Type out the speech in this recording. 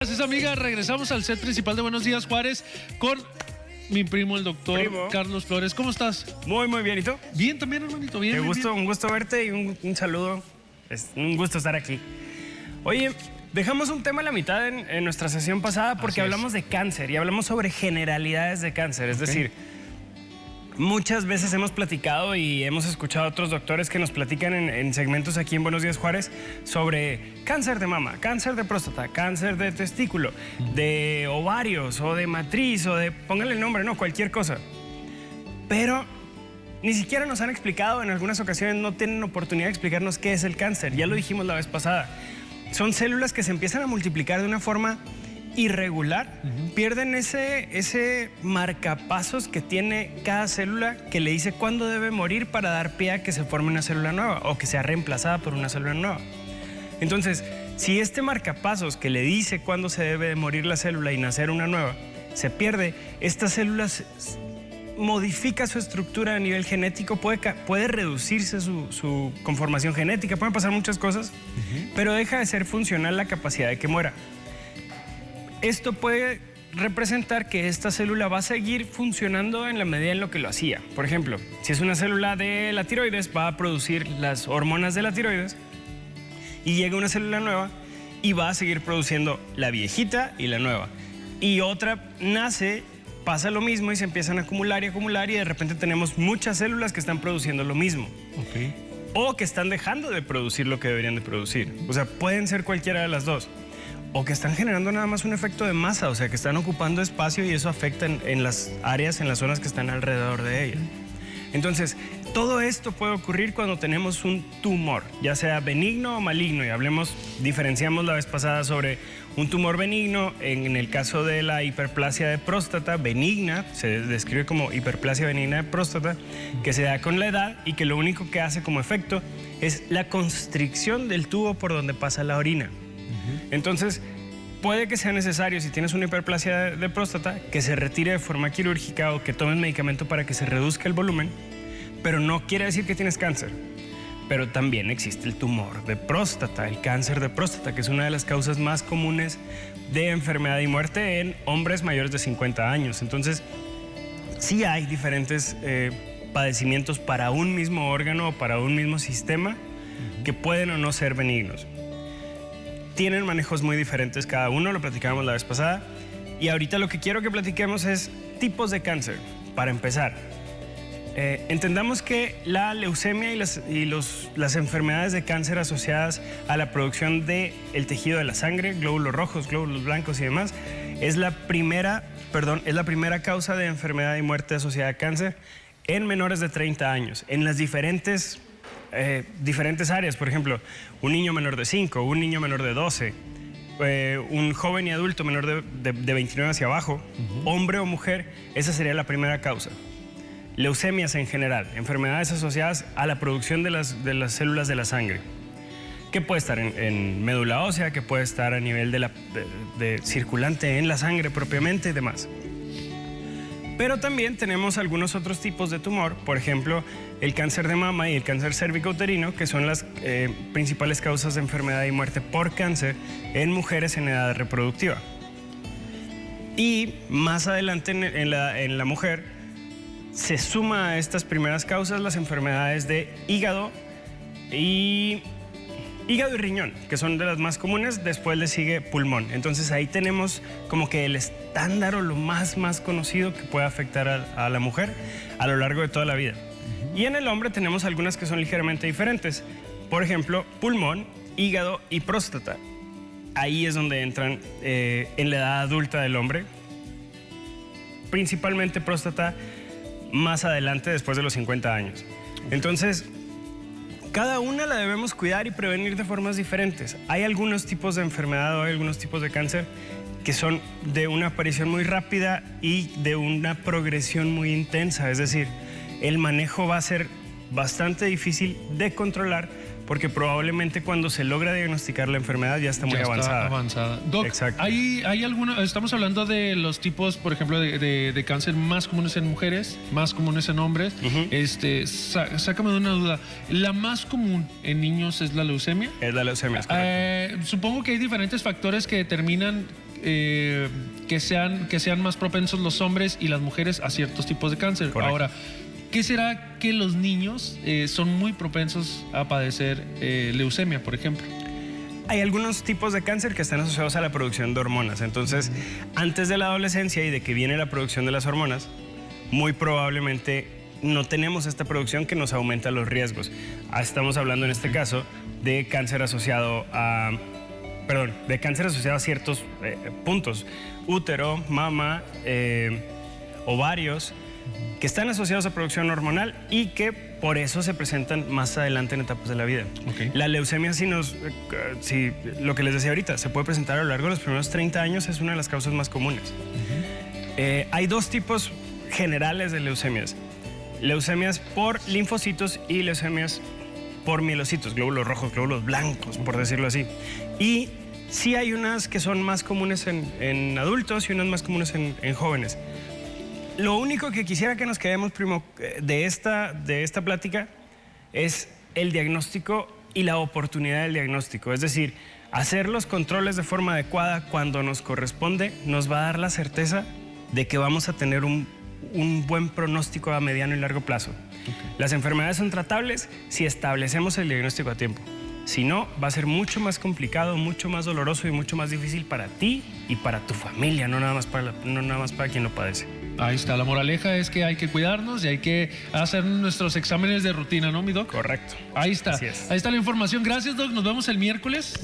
Gracias, amiga. Regresamos al set principal de Buenos Días, Juárez, con mi primo, el doctor Carlos Flores. ¿Cómo estás? Muy bien. ¿Y tú? Bien también, hermanito. Bien, Un gusto verte y un saludo. Es un gusto estar aquí. Oye, dejamos un tema a la mitad en nuestra sesión pasada porque hablamos de cáncer y hablamos sobre generalidades de cáncer. Es decir, muchas veces hemos platicado y hemos escuchado a otros doctores que nos platican en segmentos aquí en Buenos Días Juárez sobre cáncer de mama, cáncer de próstata, cáncer de testículo, de ovarios o de matriz o de, pónganle el nombre, no, cualquier cosa. Pero ni siquiera nos han explicado, en algunas ocasiones no tienen oportunidad de explicarnos qué es el cáncer. Ya lo dijimos la vez pasada. Son células que se empiezan a multiplicar de una forma irregular, pierden ese marcapasos que tiene cada célula que le dice cuándo debe morir para dar pie a que se forme una célula nueva o que sea reemplazada por una célula nueva. Entonces, si este marcapasos que le dice cuándo se debe de morir la célula y nacer una nueva se pierde, esta célula modifica su estructura a nivel genético, puede reducirse su conformación genética, pueden pasar muchas cosas, pero deja de ser funcional la capacidad de que muera. Esto puede representar que esta célula va a seguir funcionando en la medida en lo que lo hacía. Por ejemplo, si es una célula de la tiroides, va a producir las hormonas de la tiroides y llega una célula nueva y va a seguir produciendo la viejita y la nueva. Y otra nace, pasa lo mismo y se empiezan a acumular y de repente tenemos muchas células que están produciendo lo mismo. O que están dejando de producir lo que deberían de producir. O sea, pueden ser cualquiera de las dos. O que están generando nada más un efecto de masa, o sea, que están ocupando espacio y eso afecta en las áreas, en las zonas que están alrededor de ella. Entonces, todo esto puede ocurrir cuando tenemos un tumor, ya sea benigno o maligno, y diferenciamos la vez pasada sobre un tumor benigno. En el caso de la hiperplasia de próstata benigna, se describe como hiperplasia benigna de próstata, que se da con la edad y que lo único que hace como efecto es la constricción del tubo por donde pasa la orina. Entonces, puede que sea necesario, si tienes una hiperplasia de próstata, que se retire de forma quirúrgica o que tomes medicamento para que se reduzca el volumen, pero no quiere decir que tienes cáncer. Pero también existe el tumor de próstata, el cáncer de próstata, que es una de las causas más comunes de enfermedad y muerte en hombres mayores de 50 años. Entonces, sí hay diferentes padecimientos para un mismo órgano o para un mismo sistema que pueden o no ser benignos. Tienen manejos muy diferentes cada uno, lo platicábamos la vez pasada. Y ahorita lo que quiero que platiquemos es tipos de cáncer. Para empezar, entendamos que la leucemia y las enfermedades de cáncer asociadas a la producción del tejido de la sangre, glóbulos rojos, glóbulos blancos y demás, es la primera causa de enfermedad y muerte asociada a cáncer en menores de 30 años, en las diferentes áreas. Por ejemplo, un niño menor de 5, un niño menor de 12, un joven y adulto menor de 29 hacia abajo, hombre o mujer, esa sería la primera causa. Leucemias en general, enfermedades asociadas a la producción de las células de la sangre, que puede estar en médula ósea, que puede estar a nivel de circulante en la sangre propiamente y demás. Pero también tenemos algunos otros tipos de tumor, por ejemplo, el cáncer de mama y el cáncer cérvico-uterino, que son las principales causas de enfermedad y muerte por cáncer en mujeres en edad reproductiva. Y más adelante en la mujer se suma a estas primeras causas las enfermedades de hígado y riñón, que son de las más comunes. Después le sigue pulmón. Entonces ahí tenemos como que el estándar o lo más conocido que puede afectar a la mujer a lo largo de toda la vida. Y en el hombre tenemos algunas que son ligeramente diferentes. Por ejemplo, pulmón, hígado y próstata. Ahí es donde entran en la edad adulta del hombre. Principalmente próstata más adelante, después de los 50 años. Entonces, cada una la debemos cuidar y prevenir de formas diferentes. Hay algunos tipos de enfermedad o hay algunos tipos de cáncer que son de una aparición muy rápida y de una progresión muy intensa. Es decir, el manejo va a ser bastante difícil de controlar porque probablemente cuando se logra diagnosticar la enfermedad ya está muy avanzada. Doc, exacto. ¿hay alguna, estamos hablando de los tipos, por ejemplo, de cáncer más comunes en mujeres, más comunes en hombres? Sácame de una duda. ¿La más común en niños es la leucemia? Es la leucemia, es correcto. Supongo que hay diferentes factores que determinan que sean más propensos los hombres y las mujeres a ciertos tipos de cáncer. Correcto. Ahora, ¿qué será que los niños son muy propensos a padecer leucemia, por ejemplo? Hay algunos tipos de cáncer que están asociados a la producción de hormonas. Entonces, antes de la adolescencia y de que viene la producción de las hormonas, muy probablemente no tenemos esta producción que nos aumenta los riesgos. Estamos hablando en este caso de cáncer asociado a ciertos puntos: útero, mama, ovarios, que están asociados a producción hormonal y que por eso se presentan más adelante en etapas de la vida. Okay. La leucemia, si lo que les decía ahorita, se puede presentar a lo largo de los primeros 30 años, es una de las causas más comunes. Hay dos tipos generales de leucemias: leucemias por linfocitos y leucemias por mielocitos, glóbulos rojos, glóbulos blancos, por decirlo así. Y sí hay unas que son más comunes en adultos y unas más comunes en jóvenes. Lo único que quisiera que nos quedemos, primo, de esta plática es el diagnóstico y la oportunidad del diagnóstico. Es decir, hacer los controles de forma adecuada cuando nos corresponde nos va a dar la certeza de que vamos a tener un buen pronóstico a mediano y largo plazo. Okay. Las enfermedades son tratables si establecemos el diagnóstico a tiempo. Si no, va a ser mucho más complicado, mucho más doloroso y mucho más difícil para ti y para tu familia, no nada más para quien lo padece. Ahí está, la moraleja es que hay que cuidarnos y hay que hacer nuestros exámenes de rutina, ¿no, mi doc? Correcto. Ahí está. Así es. Ahí está la información. Gracias, doc. Nos vemos el miércoles.